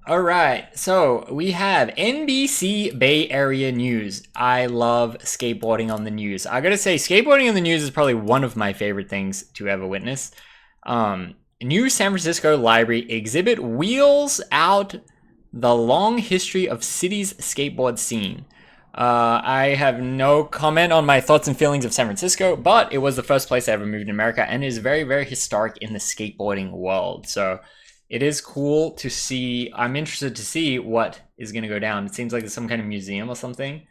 All right, so we have NBC Bay Area news. I love skateboarding on the news. I gotta say, skateboarding on the news is probably one of my favorite things to ever witness. New San Francisco Library exhibit wheels out the long history of city's skateboard scene. I have no comment on my thoughts and feelings of San Francisco, but it was the first place I ever moved in America and is very, very historic in the skateboarding world. So it is cool to see. I'm interested to see what is going to go down. It seems like there's some kind of museum or something,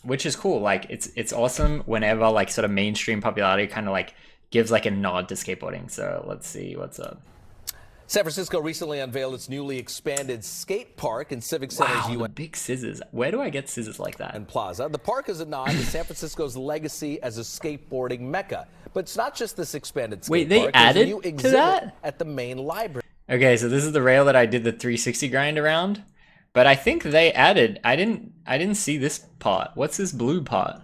which is cool. Like it's awesome whenever like sort of mainstream popularity kind of like gives like a nod to skateboarding. So let's see what's up. San Francisco recently unveiled its newly expanded skate park in Civic Center's Wow, the big scissors. Where do I get scissors like that? and Plaza. The park is a nod to San Francisco's legacy as a skateboarding mecca. But it's not just this expanded skate Wait, they park. There's a added new to exhibit that? at the main library. Okay, so this is the rail that I did the 360 grind around, but I think they added. I didn't see this part. What's this blue part?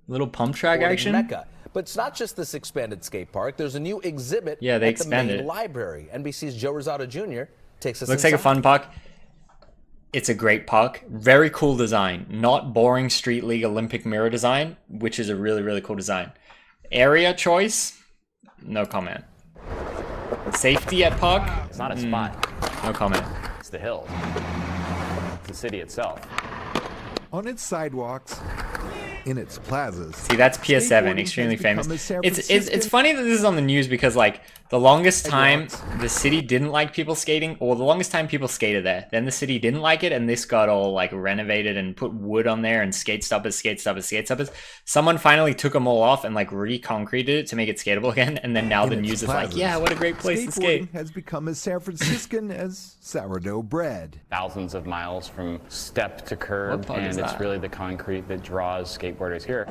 Little pump track action. Mecca. But it's not just this expanded skate park. There's a new exhibit Yeah, they at the expanded main it. library. NBC's Joe Rosado Jr. takes us Looks like a inside. fun park. It's a great park. Very cool design. Not boring Street League Olympic mirror design, which is a really, really cool design. Area choice, no comment. Safety at park, It's not a spot. no comment. It's the hills. It's the city itself. On its sidewalks, in its plazas. See, that's PS7, skateboarding extremely has become famous. a San It's Franciscan funny that this is on the news because like the longest time Sidewalks. the city didn't like people skating, or the longest time people skated there. Then the city didn't like it, and this got all like renovated and put wood on there and skate stoppers, skate stoppers, skate stoppers. Someone finally took them all off and like re-concreted it to make it skatable again, and then now the In its news is like, plazas, yeah, what a great place to skate. Skateboarding has become as San Franciscan as sourdough bread. Thousands of miles from step to What curb, park and is it's that? really the concrete that draws skateboarders here.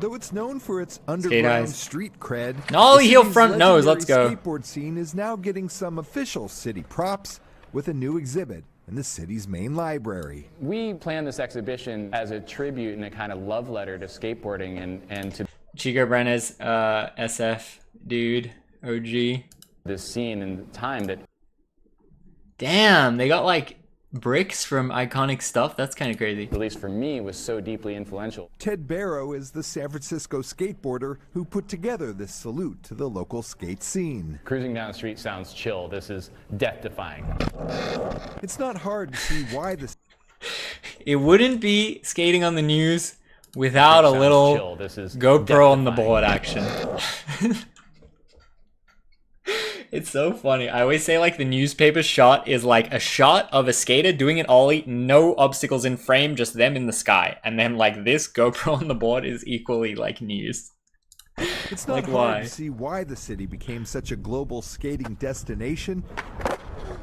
Though it's known for its underground eyes. street cred, Nollie the heel city's front nose, let's legendary go. skateboard scene is now getting some official city props with a new exhibit in the city's main library. We planned this exhibition as a tribute and a kind of love letter to skateboarding and to Chico Brenes, SF dude, OG. this scene and the time that Damn, they got like bricks from iconic stuff. That's kind of crazy. at least for me, was so deeply influential. Ted Barrow is the San Francisco skateboarder who put together this salute to the local skate scene. Cruising down the street sounds chill. This is death-defying. It's not hard to see why the It wouldn't be skating on the news without a Sounds little chill. This is GoPro on the death-defying. board action. It's so funny. I always say like the newspaper shot is like a shot of a skater doing an ollie, no obstacles in frame, just them in the sky. And then like this GoPro on the board is equally like news. It's not Like, hard why? to see why the city became such a global skating destination.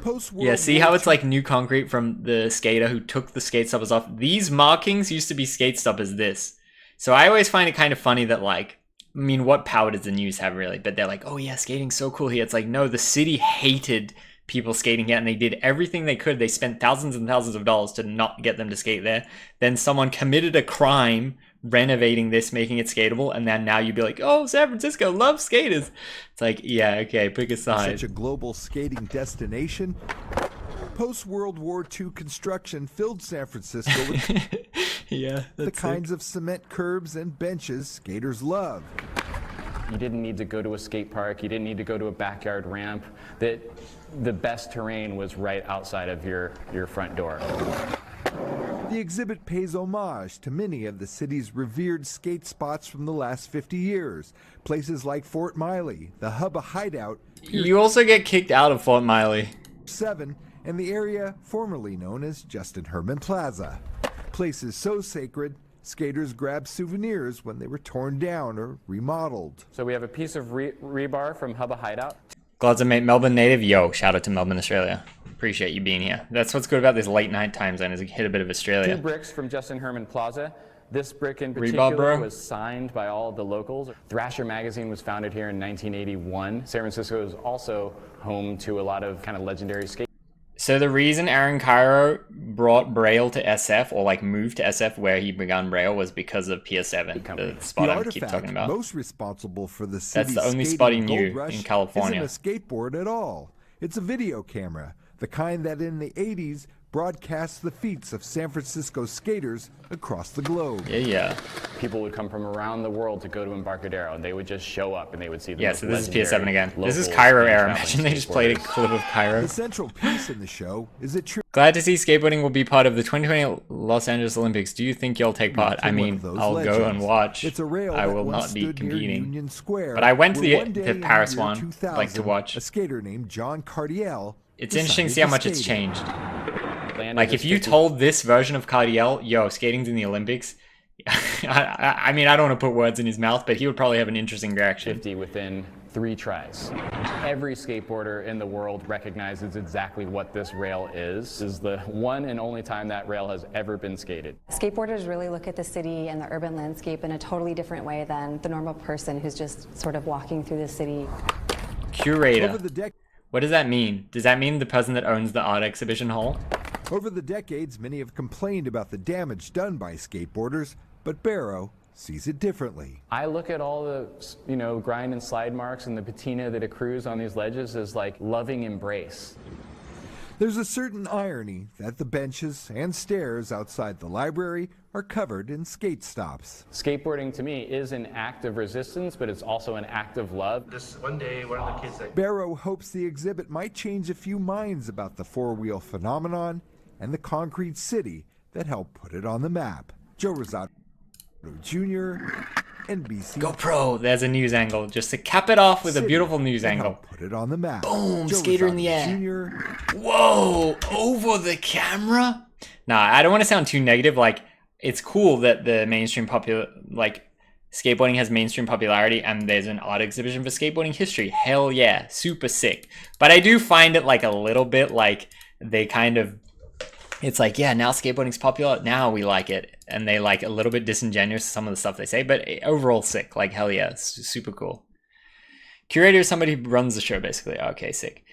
Post-World Yeah, see War how it's II like new concrete from the skater who took the skate stoppers off? These markings used to be skate stoppers this. So I always find it kind of funny that like, I mean, what power does the news have really? But they're like, oh yeah, skating's so cool here. It's like, no, the city hated people skating here and they did everything they could. They spent thousands and thousands of dollars to not get them to skate there. Then someone committed a crime renovating this, making it skatable, and then now you'd be like, oh, San Francisco loves skaters. It's like, yeah, okay, pick a side. such a global skating destination. Post-World War II construction filled San Francisco with Yeah, the that's kinds of cement curbs and benches skaters love. You didn't need to go to a skate park. You didn't need to go to a backyard ramp. That the best terrain was right outside of your front door. The exhibit pays homage to many of the city's revered skate spots from the last 50 years. Places like Fort Miley, the Hubba Hideout, You also get kicked out of Fort Miley. 7, and the area formerly known as Justin Herman Plaza. Places so sacred, skaters grabbed souvenirs when they were torn down or remodeled. So we have a piece of rebar from Hubba Hideout. Glaser mate, Melbourne native. Yo, shout out to Melbourne, Australia. Appreciate you being here. That's what's good about this late night time zone is it hit a bit of 2 Australia. bricks from Justin Herman Plaza. This brick in Rebar, particular bro. was signed by all of the locals. Thrasher magazine was founded here in 1981. San Francisco is also home to a lot of kind of legendary skate. So the reason Aaron Cairo brought Braille to SF or like moved to SF where he began Braille was because of Pier 7, the spot The I keep artifact talking about. most responsible for the That's city's the only skating spot he gold knew rush in California. isn't a skateboard at all. It's a video camera, the kind that in the 80s broadcast the feats of San Francisco skaters across the globe. Yeah. People would come from around the world to go to Embarcadero, and they would just show up, and they would see the Yeah, most so this is legendary PS7 again. This is locals Cairo and era. traveling Imagine they just played a skateboarders. clip of Cairo. The central piece in the show is a tribute Glad to see skateboarding will be part of the 2020 Los Angeles Olympics. Do you think you'll take part? to I one mean, of those I'll go and legends. watch. It's a rail I that will once not be stood near competing. Union Square, But I went to where one day the in Paris year one, 2000, like to watch. A skater named John Cardiel. It's interesting to see how much it's decided changed. Landed Like, the if you 50 told this version of Cardiel, yo, skating's in the Olympics, I mean, I don't want to put words in his mouth, but he would probably have an interesting reaction. 50 within 3 tries. Every skateboarder in the world recognizes exactly what this rail is. This is the one and only time that rail has ever been skated. Skateboarders really look at the city and the urban landscape in a totally different way than the normal person who's just sort of walking through the city. Curator. Over the What does that mean? Does that mean the person that owns the art exhibition hall? Over the decades, many have complained about the damage done by skateboarders, but Barrow sees it differently. I look at all the, grind and slide marks and the patina that accrues on these ledges as like loving embrace. There's a certain irony that the benches and stairs outside the library are covered in skate stops. Skateboarding to me is an act of resistance, but it's also an act of love. This one day, one of the kids that Barrow hopes the exhibit might change a few minds about the four-wheel phenomenon and the concrete city that helped put it on the map. Joe Rosado Jr., NBC. GoPro, there's a news angle, just to cap it off with a City beautiful news that angle. helped put it on the map. Boom, Joe skater in the Rosado air. Jr. Whoa, over the camera? Nah, I don't want to sound too negative. Like, it's cool that the mainstream skateboarding has mainstream popularity and there's an art exhibition for skateboarding history. Hell yeah, super sick. But I do find it like a little bit like they kind of, it's like, yeah, now skateboarding's popular, now we like it. And they like a little bit disingenuous some of the stuff they say, but overall sick. Like, hell yeah, super cool. Curator is somebody who runs the show, basically. Okay, sick.